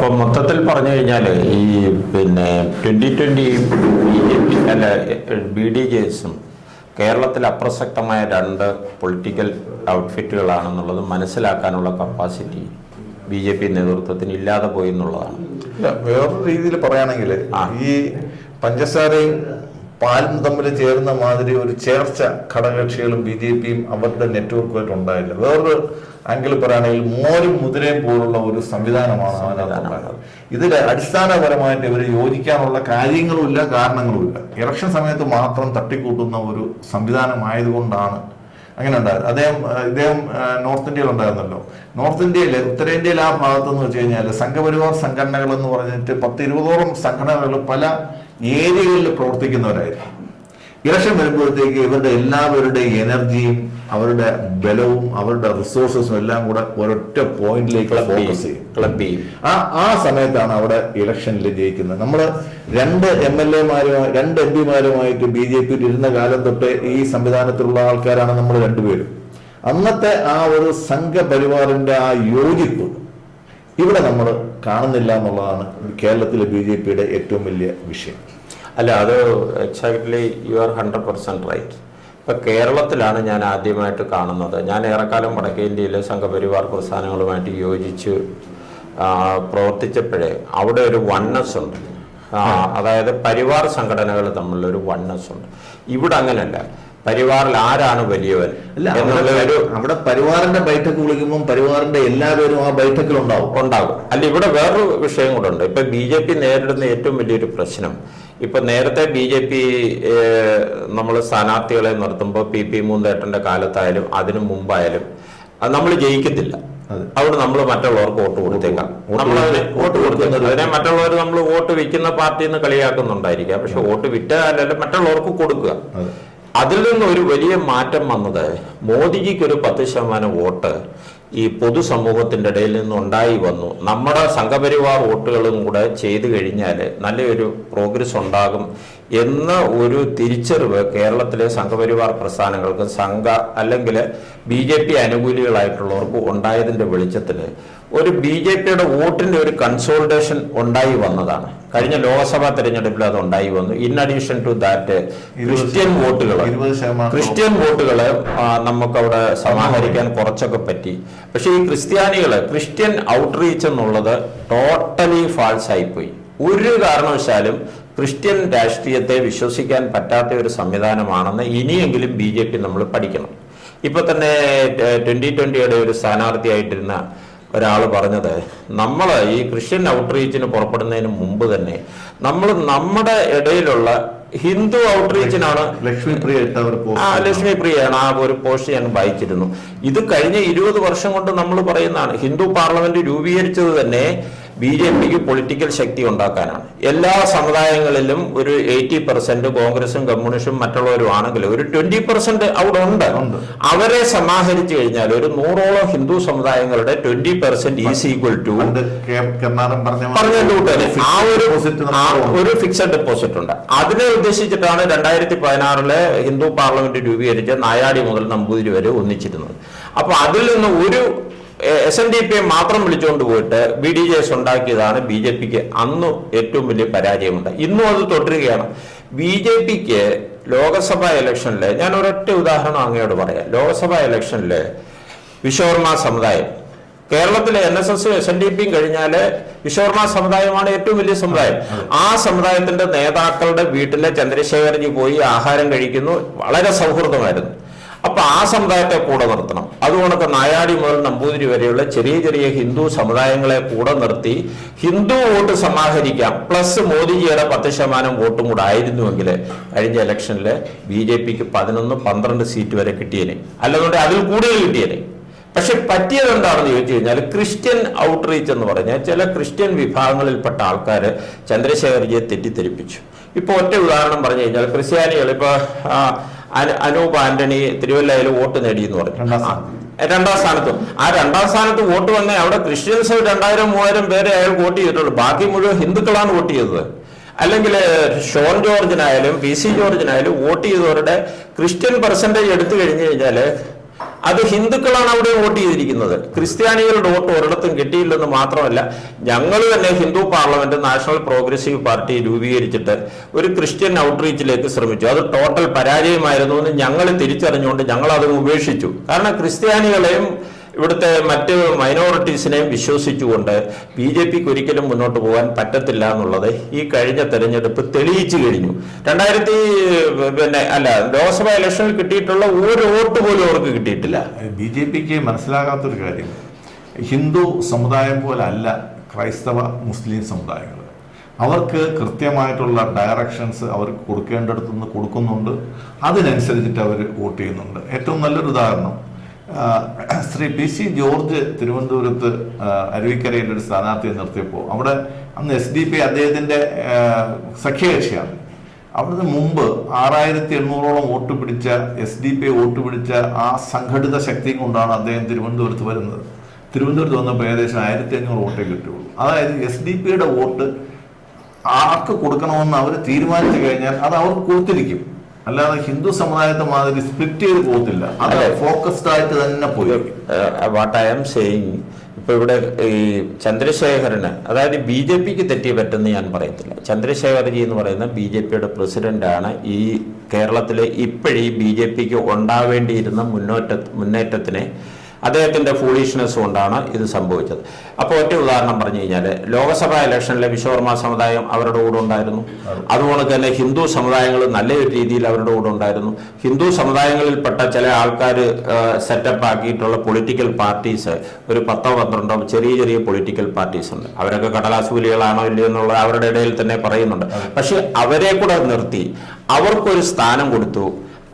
അപ്പോൾ മൊത്തത്തിൽ പറഞ്ഞു കഴിഞ്ഞാൽ ഈ 2020 BJP അല്ല BDJസും കേരളത്തിൽ അപ്രസക്തമായ രണ്ട് പൊളിറ്റിക്കൽ ഔട്ട്ഫിറ്റുകളാണെന്നുള്ളത് മനസ്സിലാക്കാനുള്ള കപ്പാസിറ്റി BJP നേതൃത്വത്തിന് ഇല്ലാതെ പോയി എന്നുള്ളതാണ്. വേറൊരു രീതിയിൽ പറയുകയാണെങ്കിൽ ഈ പഞ്ചസാരയും പാലും തമ്മിൽ ചേർന്ന മാതിരി ഒരു ചേർച്ച ഘടകകക്ഷികളും BJPയും അവരുടെ നെറ്റ്വർക്കുമായിട്ട് ഉണ്ടായില്ല. വേറൊരു ആംഗിൾ പറയുകയാണെങ്കിൽ മോരും മുതിരയും പോലുള്ള ഒരു സംവിധാനമാണ് അതിനകത്തുണ്ടായത്. ഇതിൽ അടിസ്ഥാനപരമായിട്ട് ഇവർ യോജിക്കാനുള്ള കാര്യങ്ങളുമില്ല, കാരണങ്ങളുമില്ല. ഇലക്ഷൻ സമയത്ത് മാത്രം തട്ടിക്കൂട്ടുന്ന ഒരു സംവിധാനമായതുകൊണ്ടാണ് അങ്ങനെ ഉണ്ടായത്. ഇദ്ദേഹം നോർത്ത് ഇന്ത്യയിൽ ഉണ്ടായിരുന്നല്ലോ. നോർത്ത് ഇന്ത്യയിൽ, ഉത്തരേന്ത്യയിൽ ആ ഭാഗത്തെന്ന് വെച്ച് കഴിഞ്ഞാൽ സംഘപരിവാർ സംഘടനകൾ എന്ന് പറഞ്ഞിട്ട് 10-20ഓളം സംഘടനകൾ പല ഏരിയകളിൽ പ്രവർത്തിക്കുന്നവരായിരുന്നു. ഇലക്ഷൻ വരുമ്പോഴത്തേക്ക് ഇവരുടെ എല്ലാവരുടെയും എനർജിയും അവരുടെ ബലവും അവരുടെ റിസോഴ്സസും എല്ലാം കൂടെ ഒരൊറ്റ പോയിന്റിലേക്ക് ഫോക്കസ് ചെയ്യും. ആ സമയത്താണ് അവിടെ ഇലക്ഷനിൽ ജയിക്കുന്നത്. നമ്മൾ 2 MP-മാരുമായിട്ട് BJP ഇരുന്ന കാലം തൊട്ട് ഈ സംവിധാനത്തിലുള്ള ആൾക്കാരാണ് നമ്മൾ രണ്ടുപേരും. അന്നത്തെ ആ ഒരു സംഘപരിവാറിന്റെ ആ യോജിപ്പ് ഇവിടെ നമ്മൾ കാണുന്നില്ല എന്നുള്ളതാണ് കേരളത്തിലെ BJPയുടെ ഏറ്റവും വലിയ വിഷയം. അല്ല, അത് എക്സാക്ട്ലി യു ആർ 100% റൈറ്റ്. ഇപ്പം കേരളത്തിലാണ് ഞാൻ ആദ്യമായിട്ട് കാണുന്നത്. ഞാൻ ഏറെക്കാലം വടക്കേ ഇന്ത്യയിലെ സംഘപരിവാർ പ്രസ്ഥാനങ്ങളുമായിട്ട് യോജിച്ച് പ്രവർത്തിച്ചപ്പോഴേ അവിടെ ഒരു വണ്ണസ് ഉണ്ട്. അതായത് പരിവാർ സംഘടനകൾ തമ്മിലൊരു വണ്ണസ് ഉണ്ട്. ഇവിടെ അങ്ങനെയല്ല. പരിവാറിൽ ആരാണ് വലിയവൻ എന്നുള്ളൊരു അവിടെ പരിവാറിന്റെ ബൈഠക്ക് വിളിക്കുമ്പോൾ പരിവാറിന്റെ എല്ലാവരും ആ ബൈഠക്കിൽ ഉണ്ടാവും. അല്ല, ഇവിടെ വേറൊരു വിഷയം കൂടെ ഉണ്ട്. ഇപ്പൊ BJP നേരിടുന്ന ഏറ്റവും വലിയൊരു പ്രശ്നം, ഇപ്പൊ നേരത്തെ BJP നമ്മൾ സ്ഥാനാർത്ഥികളെ നിർത്തുമ്പോൾ PP മൂന്നേട്ടന്റെ കാലത്തായാലും അതിനു മുമ്പായാലും നമ്മൾ ജയിക്കത്തില്ല. അവിടെ നമ്മൾ മറ്റുള്ളവർക്ക് വോട്ട് കൊടുത്തേക്കാം. നമ്മളതിനെ വോട്ട് കൊടുക്കുന്നത് അതിനെ മറ്റുള്ളവർ നമ്മൾ വോട്ട് വിൽക്കുന്ന പാർട്ടിന്ന് കളിയാക്കുന്നുണ്ടായിരിക്കാം. പക്ഷെ വോട്ട് വിറ്റാലല്ല മറ്റുള്ളവർക്ക് കൊടുക്കുക. അതിൽ നിന്ന് ഒരു വലിയ മാറ്റം വന്നത് മോദിജിക്ക് ഒരു 10% വോട്ട് ഈ പൊതുസമൂഹത്തിൻ്റെ ഇടയിൽ നിന്നുണ്ടായി വന്നു. നമ്മുടെ സംഘപരിവാർ വോട്ടുകളും കൂടെ ചെയ്തു കഴിഞ്ഞാൽ നല്ലൊരു പ്രോഗ്രസ് ഉണ്ടാകും എന്ന ഒരു തിരിച്ചറിവ് കേരളത്തിലെ സംഘപരിവാർ പ്രസ്ഥാനങ്ങൾക്ക് അല്ലെങ്കിൽ BJP അനുകൂലികളായിട്ടുള്ളവർക്ക് ഉണ്ടായതിൻ്റെ വെളിച്ചത്തിൽ ഒരു BJPയുടെ വോട്ടിൻ്റെ ഒരു കൺസോൾട്ടേഷൻ ഉണ്ടായി വന്നതാണ്. കഴിഞ്ഞ ലോക്സഭാ തെരഞ്ഞെടുപ്പിൽ അത് ഉണ്ടായി വന്നു. In addition to that Christian വോട്ടുകൾ നമുക്കവിടെ സമാഹരിക്കാൻ കുറച്ചൊക്കെ പറ്റി. പക്ഷേ ഈ ക്രിസ്ത്യൻ ഔട്ട്റീച്ച് എന്നുള്ളത് ടോട്ടലി ഫാൾസ് ആയിപ്പോയി. ഒരു കാരണവശാലും ക്രിസ്ത്യൻ രാഷ്ട്രീയത്തെ വിശ്വസിക്കാൻ പറ്റാത്ത ഒരു സംവിധാനമാണെന്ന് ഇനിയെങ്കിലും BJP നമ്മൾ പഠിക്കണം. ഇപ്പൊ തന്നെ 2020യുടെ ഒരു സ്ഥാനാർത്ഥിയായിട്ടിരുന്ന ഒരാൾ പറഞ്ഞത്, നമ്മൾ ഈ ക്രിസ്ത്യൻ ഔട്ട്റീച്ചിന് പുറപ്പെടുന്നതിന് മുമ്പ് തന്നെ നമ്മൾ നമ്മുടെ ഇടയിലുള്ള ഹിന്ദു ഔട്ട്റീച്ചിനാണ് ലക്ഷ്മിപ്രിയയാണ് ആ ഒരു പോസ്റ്റ് ഞാൻ വായിച്ചിരുന്നു. ഇത് കഴിഞ്ഞ 20 വർഷം കൊണ്ട് നമ്മൾ പറയുന്നതാണ്. ഹിന്ദു പാർലമെന്റ് രൂപീകരിച്ചത് തന്നെ BJPക്ക് പൊളിറ്റിക്കൽ ശക്തി ഉണ്ടാക്കാനാണ്. എല്ലാ സമുദായങ്ങളിലും ഒരു 80% കോൺഗ്രസും കമ്മ്യൂണിസ്റ്റും മറ്റുള്ളവരും ആണെങ്കിൽ ഒരു 20% അവിടെ ഉണ്ട്. അവരെ സമാഹരിച്ചു കഴിഞ്ഞാൽ ഒരു 100ഓളം ഹിന്ദു സമുദായങ്ങളുടെ 20% ഈസ് ഈക്വൽ ടു ആ ഒരു ഫിക്സഡ് ഡെപ്പോസിറ്റ് ഉണ്ട്. അതിനെ ഉദ്ദേശിച്ചിട്ടാണ് 2016 ഹിന്ദു പാർലമെന്റ് രൂപീകരിച്ച നായാടി മുതൽ നമ്പൂതിരി വരെ ഒന്നിച്ചിരുന്നത്. അപ്പൊ അതിൽ നിന്ന് ഒരു SNDP മാത്രം വിളിച്ചുകൊണ്ട് പോയിട്ട് BDJs ഉണ്ടാക്കിയതാണ് BJPക്ക് അന്ന് ഏറ്റവും വലിയ പരാജയമുണ്ട്. ഇന്നും അത് തുടരുകയാണ്. BJPക്ക് ലോക്സഭാ ഇലക്ഷനിൽ ഞാൻ ഒരൊറ്റ ഉദാഹരണം അങ്ങയോട് പറയാം. ലോക്സഭാ ഇലക്ഷനിൽ വിശ്വകർമ്മ സമുദായം കേരളത്തിലെ NSS SNDPയും കഴിഞ്ഞാൽ വിശ്വകർമ്മ സമുദായമാണ് ഏറ്റവും വലിയ സമുദായം. ആ സമുദായത്തിന്റെ നേതാക്കളുടെ വീട്ടിലെ ചന്ദ്രശേഖർജി പോയി ആഹാരം കഴിക്കുന്നു. വളരെ സൗഹൃദമായിരുന്നു. അപ്പൊ ആ സമുദായത്തെ കൂടെ നിർത്തണം. അതുകൊണ്ടൊക്കെ നായാടി മുതൽ നമ്പൂതിരി വരെയുള്ള ചെറിയ ഹിന്ദു സമുദായങ്ങളെ കൂടെ നിർത്തി ഹിന്ദു വോട്ട് സമാഹരിക്കാം. പ്ലസ് മോദിജിയുടെ 10% വോട്ടും കൂടെ ആയിരുന്നുവെങ്കിൽ കഴിഞ്ഞ ഇലക്ഷനിൽ BJPക്ക് 11-12 സീറ്റ് വരെ കിട്ടിയേനെ, അല്ലെന്നുണ്ടെങ്കിൽ അതിൽ കൂടുതൽ കിട്ടിയേനെ. പക്ഷെ പറ്റിയത് എന്താണെന്ന് ചോദിച്ചു കഴിഞ്ഞാൽ ക്രിസ്ത്യൻ ഔട്ട്റീച്ച് എന്ന് പറഞ്ഞാൽ ചില ക്രിസ്ത്യൻ വിഭാഗങ്ങളിൽപ്പെട്ട ആൾക്കാർ ചന്ദ്രശേഖർജിയെ തെറ്റിദ്ധരിപ്പിച്ചു. ഇപ്പൊ ഒറ്റ ഉദാഹരണം പറഞ്ഞു കഴിഞ്ഞാൽ ക്രിസ്ത്യാനികൾ ഇപ്പൊ അനൂപ് ആന്റണി തിരുവല്ലയിൽ വോട്ട് നേടിയെന്ന് പറഞ്ഞു 2ാം സ്ഥാനത്തും. ആ 2ാം സ്ഥാനത്ത് വോട്ട് വന്നേ അവിടെ ക്രിസ്ത്യൻസ് 2000-3000 പേരെ അയാൾ വോട്ട് ചെയ്തിട്ടുള്ളൂ. ബാക്കി മുഴുവൻ ഹിന്ദുക്കളാണ് വോട്ട് ചെയ്തത്. അല്ലെങ്കിൽ ഷോൺ ജോർജിനായാലും PC ജോർജിനായാലും വോട്ട് ചെയ്തവരുടെ ക്രിസ്ത്യൻ പെർസെൻറ്റേജ് എടുത്തു കഴിഞ്ഞു കഴിഞ്ഞാൽ അത് ഹിന്ദുക്കളാണ് അവിടെ വോട്ട് ചെയ്തിരിക്കുന്നത്. ക്രിസ്ത്യാനികളുടെ വോട്ട് ഒരിടത്തും കിട്ടിയില്ലെന്ന് മാത്രമല്ല, ഞങ്ങൾ തന്നെ Hindu parliament national progressive party രൂപീകരിച്ചിട്ട് ഒരു ക്രിസ്ത്യൻ ഔട്ട്റീച്ചിലേക്ക് ശ്രമിച്ചു. അത് ടോട്ടൽ പരാജയമായിരുന്നു എന്ന് ഞങ്ങൾ തിരിച്ചറിഞ്ഞുകൊണ്ട് ഞങ്ങൾ അത് ഉപേക്ഷിച്ചു. കാരണം ക്രിസ്ത്യാനികളെയും ഇവിടുത്തെ മറ്റ് മൈനോറിറ്റീസിനെയും വിശ്വസിച്ചുകൊണ്ട് BJPക്ക് ഒരിക്കലും മുന്നോട്ട് പോകാൻ പറ്റത്തില്ല എന്നുള്ളത് ഈ കഴിഞ്ഞ തെരഞ്ഞെടുപ്പ് തെളിയിച്ചു കഴിഞ്ഞു. ലോക്സഭാ ഇലക്ഷനിൽ കിട്ടിയിട്ടുള്ള ഒരു വോട്ട് പോലും അവർക്ക് കിട്ടിയിട്ടില്ല. BJPക്ക് മനസ്സിലാകാത്തൊരു കാര്യം, ഹിന്ദു സമുദായം പോലെ അല്ല ക്രൈസ്തവ മുസ്ലിം സമുദായങ്ങൾ. അവർക്ക് കൃത്യമായിട്ടുള്ള ഡയറക്ഷൻസ് അവർക്ക് കൊടുക്കേണ്ടടുത്തുനിന്ന് കൊടുക്കുന്നുണ്ട്. അതിനനുസരിച്ചിട്ട് അവർ വോട്ട് ചെയ്യുന്നുണ്ട്. ഏറ്റവും നല്ലൊരു ഉദാഹരണം, ശ്രീ PC ജോർജ് തിരുവനന്തപുരത്ത് അരുവിക്കരയിൽ ഒരു സ്ഥാനാർത്ഥിയെ നിർത്തിയപ്പോൾ അവിടെ അന്ന് SDP അദ്ദേഹത്തിന്റെ സഖ്യകക്ഷിയാണ്. അവിടുന്ന് മുമ്പ് 6800ഓളം വോട്ട് പിടിച്ച SDP വോട്ട് പിടിച്ച ആ സംഘടിത ശക്തി കൊണ്ടാണ് അദ്ദേഹം തിരുവനന്തപുരത്ത് വരുന്നത്. തിരുവനന്തപുരത്ത് വന്നപ്പോൾ ഏകദേശം 1500 വോട്ടേ കിട്ടുള്ളൂ. അതായത് SDPയുടെ വോട്ട് ആർക്ക് കൊടുക്കണമെന്ന് അവർ തീരുമാനിച്ചു കഴിഞ്ഞാൽ അത് അവർക്ക് കൊടുത്തിരിക്കും. അല്ലാതെ ഹിന്ദു സമുദായത്തെ മാതിരി സ്പ്ലിറ്റ് ചെയ്ത് പോകത്തില്ല. അത് ഫോക്കസ്ഡ് ആയിട്ട് തന്നെ പോയി. വാട്ട് ഐ ആം സെയിങ്, ഇപ്പൊ ഇവിടെ ഈ ചന്ദ്രശേഖരന്, അതായത് BJPക്ക് തെറ്റി പറ്റുമെന്ന് ഞാൻ പറയത്തില്ല. ചന്ദ്രശേഖർജി എന്ന് പറയുന്ന BJPയുടെ പ്രസിഡന്റാണ് ഈ കേരളത്തിലെ ഇപ്പോഴീ BJPക്ക് ഉണ്ടാവേണ്ടിയിരുന്ന മുന്നേറ്റത്തിനെ അദ്ദേഹത്തിന്റെ ഫൂളിഷ്നെസ് കൊണ്ടാണ് ഇത് സംഭവിച്ചത്. അപ്പോൾ ഒറ്റ ഉദാഹരണം പറഞ്ഞു കഴിഞ്ഞാൽ, ലോക്സഭാ ഇലക്ഷനിലെ വിശ്വകർമ്മ സമുദായം അവരുടെ കൂടെ ഉണ്ടായിരുന്നു. അതുപോലെ തന്നെ ഹിന്ദു സമുദായങ്ങൾ നല്ലൊരു രീതിയിൽ അവരുടെ കൂടെ ഉണ്ടായിരുന്നു. ഹിന്ദു സമുദായങ്ങളിൽപ്പെട്ട ചില ആൾക്കാർ സെറ്റപ്പ് ആക്കിയിട്ടുള്ള പൊളിറ്റിക്കൽ പാർട്ടീസ് ഒരു 10-12 ചെറിയ പൊളിറ്റിക്കൽ പാർട്ടീസ് ഉണ്ട്. അവരൊക്കെ കടലാസുപുലികളാണോ ഇല്ലയോ എന്നുള്ളത് അവരുടെ ഇടയിൽ തന്നെ പറയുന്നുണ്ട്. പക്ഷെ അവരെ കൂടെ നിർത്തി അവർക്കൊരു സ്ഥാനം കൊടുത്തു.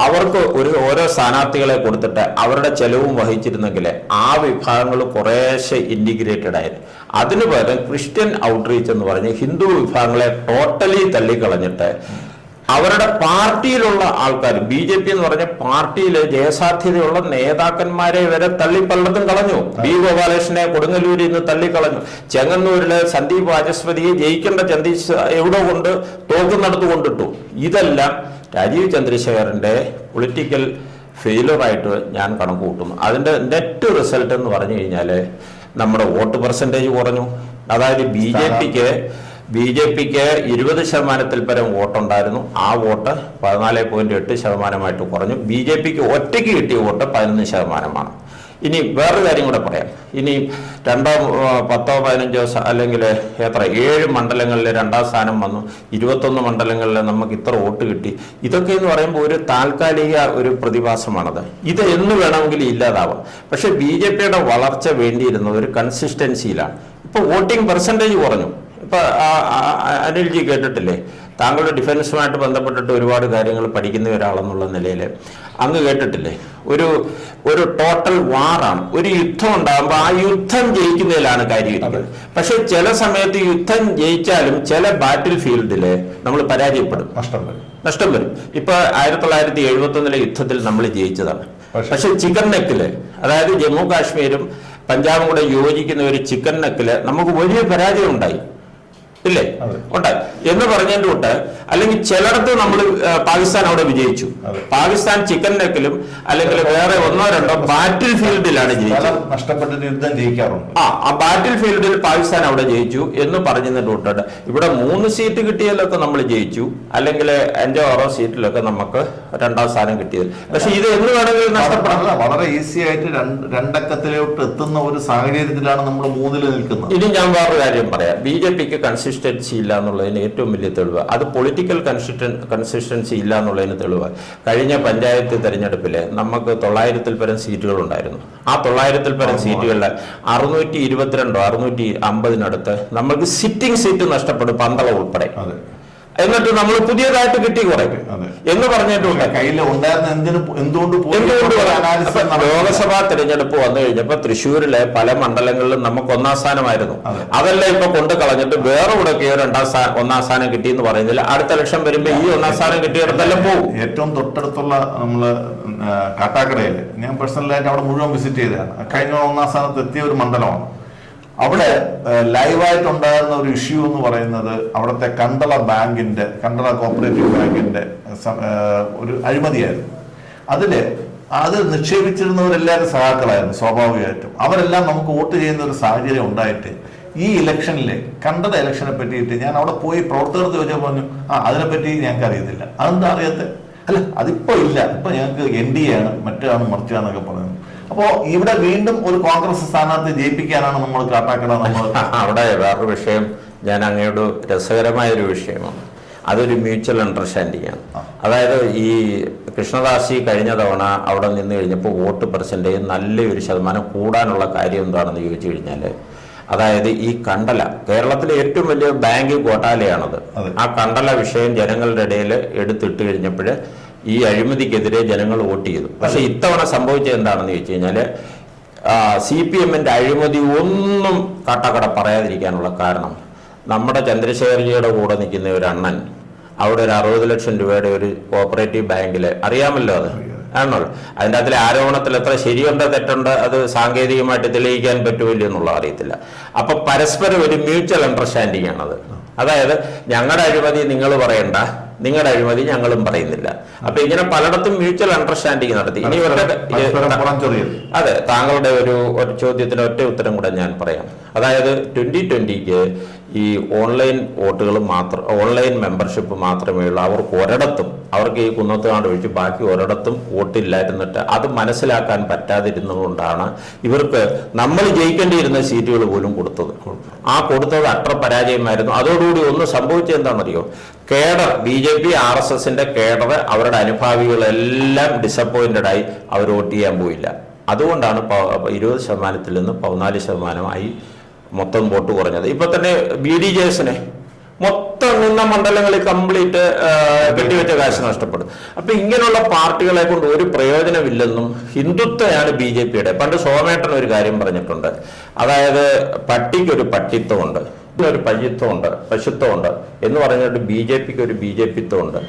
അവർക്ക് ഓരോ സ്ഥാനാർത്ഥികളെ കൊടുത്തിട്ട് അവരുടെ ചെലവും വഹിച്ചിരുന്നെങ്കിൽ ആ വിഭാഗങ്ങൾ കുറേശ്ശെ ഇന്റിഗ്രേറ്റഡ് ആയിരുന്നു. അതിനു പകരം ക്രിസ്ത്യൻ ഔട്ട്റീച്ച് എന്ന് പറഞ്ഞ് ഹിന്ദു വിഭാഗങ്ങളെ ടോട്ടലി തള്ളിക്കളഞ്ഞിട്ട് അവരുടെ പാർട്ടിയിലുള്ള ആൾക്കാർ, BJP എന്ന് പറഞ്ഞ പാർട്ടിയിലെ ജയസാധ്യതയുള്ള നേതാക്കന്മാരെ വരെ തള്ളിപ്പള്ളത്തും കളഞ്ഞു. B. ഗോപാലകൃഷ്ണനെ കൊടുങ്ങല്ലൂരിൽ നിന്ന് തള്ളിക്കളഞ്ഞു. ചെങ്ങന്നൂരിലെ സന്ദീപ് വാചസ്പതിയെ ജയിക്കേണ്ട എവിടെ കൊണ്ട് തോക്കുന്നിടത്ത് കൊണ്ടിട്ടു. ഇതെല്ലാം രാജീവ് ചന്ദ്രശേഖരന്റെ പൊളിറ്റിക്കൽ ഫെയിലറായിട്ട് ഞാൻ കണക്ക് കൂട്ടുന്നു. അതിന്റെ നെറ്റ് റിസൾട്ട് എന്ന് പറഞ്ഞു കഴിഞ്ഞാൽ നമ്മുടെ വോട്ട് പെർസെൻറ്റേജ് കുറഞ്ഞു. അതായത് BJPക്ക് 20% പരം വോട്ടുണ്ടായിരുന്നു. ആ വോട്ട് 14.8% കുറഞ്ഞു. BJPക്ക് ഒറ്റയ്ക്ക് കിട്ടിയ വോട്ട് 11%. ഇനി വേറൊരു കാര്യം കൂടെ പറയാം. ഇനി 2, 10, 15 അല്ലെങ്കിൽ 7 മണ്ഡലങ്ങളിൽ 2ാം സ്ഥാനം വന്നു. 21 മണ്ഡലങ്ങളിൽ നമുക്ക് ഇത്ര വോട്ട് കിട്ടി. ഇതൊക്കെ എന്ന് പറയുമ്പോൾ ഒരു താൽക്കാലിക ഒരു പ്രതിഭാസമാണത്. ഇത് എന്ന് വേണമെങ്കിലും ഇല്ലാതാവാം. പക്ഷെ BJPയുടെ വളർച്ച വേണ്ടിയിരുന്നത് ഒരു കൺസിസ്റ്റൻസിയിലാണ്. ഇപ്പൊ വോട്ടിംഗ് പെർസെൻറ്റേജ് കുറഞ്ഞു. ഇപ്പൊ അനിൽജി കേട്ടിട്ടില്ലേ, താങ്കളുടെ ഡിഫൻസുമായിട്ട് ബന്ധപ്പെട്ടിട്ട് ഒരുപാട് കാര്യങ്ങൾ പഠിക്കുന്ന ഒരാളെന്നുള്ള നിലയിൽ അങ്ങ് കേട്ടിട്ടില്ലേ, ഒരു ടോട്ടൽ വാറാണ്. ഒരു യുദ്ധം ഉണ്ടാകുമ്പോൾ ആ യുദ്ധം ജയിക്കുന്നതിലാണ് കാര്യം. പക്ഷെ ചില സമയത്ത് യുദ്ധം ജയിച്ചാലും ചില ബാറ്റിൽ ഫീൽഡില് നമ്മൾ പരാജയപ്പെടും, നഷ്ടം വരും. ഇപ്പൊ 1971 യുദ്ധത്തിൽ നമ്മൾ ജയിച്ചതാണ്. പക്ഷെ ചിക്കൻ നെക്കില്, അതായത് ജമ്മു കാശ്മീരും പഞ്ചാബും കൂടെ യോജിക്കുന്ന ഒരു ചിക്കൻ നെക്കില് നമുക്ക് വലിയ പരാജയം ഉണ്ടായി, ഇല്ലേ? ഉണ്ടായി എന്ന് പറഞ്ഞതിന്റെ തൊട്ട്, അല്ലെങ്കിൽ ചിലടത്ത് നമ്മൾ പാകിസ്ഥാൻ അവിടെ വിജയിച്ചു. പാകിസ്ഥാൻ ചിക്കൻ നെക്കിലും അല്ലെങ്കിൽ വേറെ 1-2 ബാറ്റിൽ ഫീൽഡിലാണ് ജയിച്ചത്. നഷ്ടപ്പെട്ടിട്ട് യുദ്ധം ജയിക്കാറുണ്ട്. ആ ബാറ്റിൽ ഫീൽഡിൽ പാകിസ്ഥാൻ അവിടെ ജയിച്ചു എന്ന് പറഞ്ഞതിന്റെ തൊട്ട് ഇവിടെ 3 സീറ്റ് കിട്ടിയതിലൊക്കെ നമ്മൾ ജയിച്ചു, അല്ലെങ്കിൽ 5-6 സീറ്റിലൊക്കെ നമുക്ക് 2ാം സ്ഥാനം കിട്ടിയത്. പക്ഷെ ഇത് എന്ന് വേണമെങ്കിൽ നഷ്ടപ്പെടാം. വളരെ ഈസി ആയിട്ട് 2 അക്കത്തിലോട്ട് എത്തുന്ന ഒരു സാഹചര്യത്തിലാണ് നമ്മൾ 3-ൽ നിൽക്കുന്നത്. ഇനി ഞാൻ വേറൊരു കാര്യം പറയാം. BJPക്ക് കൺസിസ്റ്റൻസി ഇല്ല എന്നുള്ളതിന് ഏറ്റവും വലിയ തെളിവ്, അത് പൊളിറ്റിക്കൽ കൺസിസ്റ്റൻസി ഇല്ല എന്നുള്ളതിന് തെളിവ്, കഴിഞ്ഞ പഞ്ചായത്ത് തെരഞ്ഞെടുപ്പില് നമുക്ക് 900-ൽ പരം സീറ്റുകൾ ഉണ്ടായിരുന്നു. ആ 900-ൽ പരം സീറ്റുകളിൽ 622 650 നമ്മൾക്ക് സിറ്റിംഗ് സീറ്റ് നഷ്ടപ്പെടും, പന്തള ഉൾപ്പെടെ. എന്നിട്ട് നമ്മൾ പുതിയതായിട്ട് കിട്ടി കുറെ എന്ന് പറഞ്ഞിട്ടുണ്ട്. കയ്യിൽ ഉണ്ടായിരുന്ന എന്തുകൊണ്ട് ലോക്സഭാ തെരഞ്ഞെടുപ്പ് വന്നു കഴിഞ്ഞപ്പോ തൃശ്ശൂരിലെ പല മണ്ഡലങ്ങളിലും നമുക്ക് 1ാം സ്ഥാനമായിരുന്നു. അതെല്ലാം ഇപ്പൊ കൊണ്ട് കളഞ്ഞിട്ട് വേറെ കൂടെയൊക്കെയോ 1ാം സ്ഥാനം കിട്ടി എന്ന് പറയുന്നില്ല. അടുത്ത ഇലക്ഷൻ വരുമ്പോ ഈ 1ാം സ്ഥാനം കിട്ടിയിടത്തെല്ലാം പോകും. ഏറ്റവും തൊട്ടടുത്തുള്ള നമ്മള് കാട്ടാക്കടയില് ഞാൻ പേഴ്സണലായിട്ട് അവിടെ മുഴുവൻ വിസിറ്റ് ചെയ്തതാണ്. കഴിഞ്ഞ 1ാം സ്ഥാനത്ത് എത്തിയ ഒരു മണ്ഡലമാണ്. അവിടെ ലൈവായിട്ടുണ്ടായിരുന്ന ഒരു ഇഷ്യൂ എന്ന് പറയുന്നത് അവിടുത്തെ കണ്ടള കോപ്പറേറ്റീവ് ബാങ്കിന്റെ ഒരു അഴിമതിയായിരുന്നു. അതില് അത് നിക്ഷേപിച്ചിരുന്നവരെല്ലാവരും സഹാക്കളായിരുന്നു സ്വാഭാവികമായിട്ടും. അവരെല്ലാം നമുക്ക് വോട്ട് ചെയ്യുന്ന ഒരു സാഹചര്യം ഉണ്ടായിട്ട് ഈ ഇലക്ഷനിലെ കണ്ടത ഇലക്ഷനെ പറ്റിയിട്ട് ഞാൻ അവിടെ പോയി പ്രവർത്തകർക്ക് ചോദിച്ചാൽ പറഞ്ഞു അതിനെപ്പറ്റി ഞങ്ങൾക്ക് അറിയത്തില്ല. അതെന്താ അറിയാത്ത? അല്ല അതിപ്പോ ഇല്ല, ഇപ്പൊ ഞങ്ങൾക്ക് NDA ആണ്, മറ്റാണ് മറിച്ചാന്നൊക്കെ പറയുന്നത്. അപ്പോ ഇവിടെ വീണ്ടും ഒരു കോൺഗ്രസ് സ്ഥാനാർത്ഥി ജയിപ്പിക്കാനാണ് നമ്മൾ കാട്ടാക്കട. നമ്മൾ അവിടെ വേറൊരു വിഷയം ഞാൻ അങ്ങയോട് രസകരമായൊരു വിഷയമാണ്. അതൊരു മ്യൂച്വൽ അണ്ടർസ്റ്റാൻഡിംഗ് ആണ്. അതായത് ഈ കൃഷ്ണദാസി കഴിഞ്ഞ തവണ അവിടെ നിന്ന് കഴിഞ്ഞപ്പോൾ വോട്ട് പെർസെൻറ്റേജ് നല്ലൊരു ശതമാനം കൂടാനുള്ള കാര്യം എന്താണെന്ന് ചോദിച്ചു കഴിഞ്ഞാൽ, അതായത് ഈ കണ്ടല, കേരളത്തിലെ ഏറ്റവും വലിയ ബാങ്ക് ഘോട്ടാലയാണത്. ആ കണ്ടല വിഷയം ജനങ്ങളുടെ ഇടയിൽ എടുത്തിട്ട് കഴിഞ്ഞപ്പോൾ ഈ അഴിമതിക്കെതിരെ ജനങ്ങൾ വോട്ട് ചെയ്തു. പക്ഷെ ഇത്തവണ സംഭവിച്ചത് എന്താണെന്ന് ചോദിച്ചു കഴിഞ്ഞാൽ, CPM-ന്റെ അഴിമതി ഒന്നും കാട്ടാക്കട പറയാതിരിക്കാനുള്ള കാരണം, നമ്മുടെ ചന്ദ്രശേഖർജിയുടെ കൂടെ നിൽക്കുന്ന ഒരു അണ്ണൻ അവിടെ ഒരു 60 ലക്ഷം രൂപയുടെ ഒരു കോഓപ്പറേറ്റീവ് ബാങ്കിൽ, അറിയാമല്ലോ അത് ആണോ, അതിൻ്റെ അതിലെ ആരോപണത്തിൽ എത്ര ശരിയുണ്ട് തെറ്റുണ്ട് അത് സാങ്കേതികമായിട്ട് തെളിയിക്കാൻ പറ്റുമില്ല എന്നുള്ള അറിയത്തില്ല. അപ്പൊ പരസ്പരം ഒരു മ്യൂച്വൽ അണ്ടർസ്റ്റാൻഡിംഗ് ആണത്. അതായത് ഞങ്ങളുടെ അഴിമതി നിങ്ങൾ പറയണ്ട, നിങ്ങളുടെ അഴിമതി ഞങ്ങളും പറയുന്നില്ല. അപ്പൊ ഇങ്ങനെ പലയിടത്തും മ്യൂച്വൽ അണ്ടർസ്റ്റാൻഡിംഗ് നടത്തി. ഇനി അതെ, താങ്കളുടെ ഒരു ചോദ്യത്തിന് ഒറ്റ ഉത്തരം കൂടെ ഞാൻ പറയാം. അതായത് 2020-ക്ക് ഈ ഓൺലൈൻ വോട്ടുകൾ മാത്രം, ഓൺലൈൻ മെമ്പർഷിപ്പ് മാത്രമേ ഉള്ളൂ. അവർക്ക് ഒരിടത്തും, അവർക്ക് ഈ കുന്നത്തുകാണ്ട് ഒഴിച്ച് ബാക്കി ഒരിടത്തും വോട്ടില്ലായിരുന്നിട്ട് അത് മനസ്സിലാക്കാൻ പറ്റാതിരുന്നതുകൊണ്ടാണ് ഇവർക്ക് നമ്മൾ ജയിക്കേണ്ടിയിരുന്ന സീറ്റുകൾ പോലും കൊടുത്തത്. ആ കൊടുത്തത് അത്ര പരാജയമായിരുന്നു. അതോടുകൂടി ഒന്ന് സംഭവിച്ചത് എന്താണെന്നറിയോ, കേഡർ, BJP RSSന്റെ കേഡർ, അവരുടെ അനുഭാവികളെല്ലാം ഡിസപ്പോയിന്റഡ് ആയി, അവർ വോട്ട് ചെയ്യാൻ പോയില്ല. അതുകൊണ്ടാണ് 20% നിന്ന് 14% മൊത്തം വോട്ട് കുറഞ്ഞത്. ഇപ്പൊ തന്നെ BDJS-നെ മൊത്തം നിന്ന മണ്ഡലങ്ങളിൽ കംപ്ലീറ്റ് കെട്ടിവെച്ച കാശ് നഷ്ടപ്പെടും. അപ്പൊ ഇങ്ങനെയുള്ള പാർട്ടികളെ കൊണ്ട് ഒരു പ്രയോജനമില്ലെന്നും ഹിന്ദുത്വയാണ് BJP-യുടെ. പണ്ട് സോമേട്ടൻ ഒരു കാര്യം പറഞ്ഞിട്ടുണ്ട്, അതായത് പട്ടിക്കൊരു പട്ടിത്വമുണ്ട്, ഒരു പശുത്വമുണ്ട് എന്ന് പറഞ്ഞിട്ട് BJP-ക്ക് ഒരു BJP-ത്വമുണ്ട്.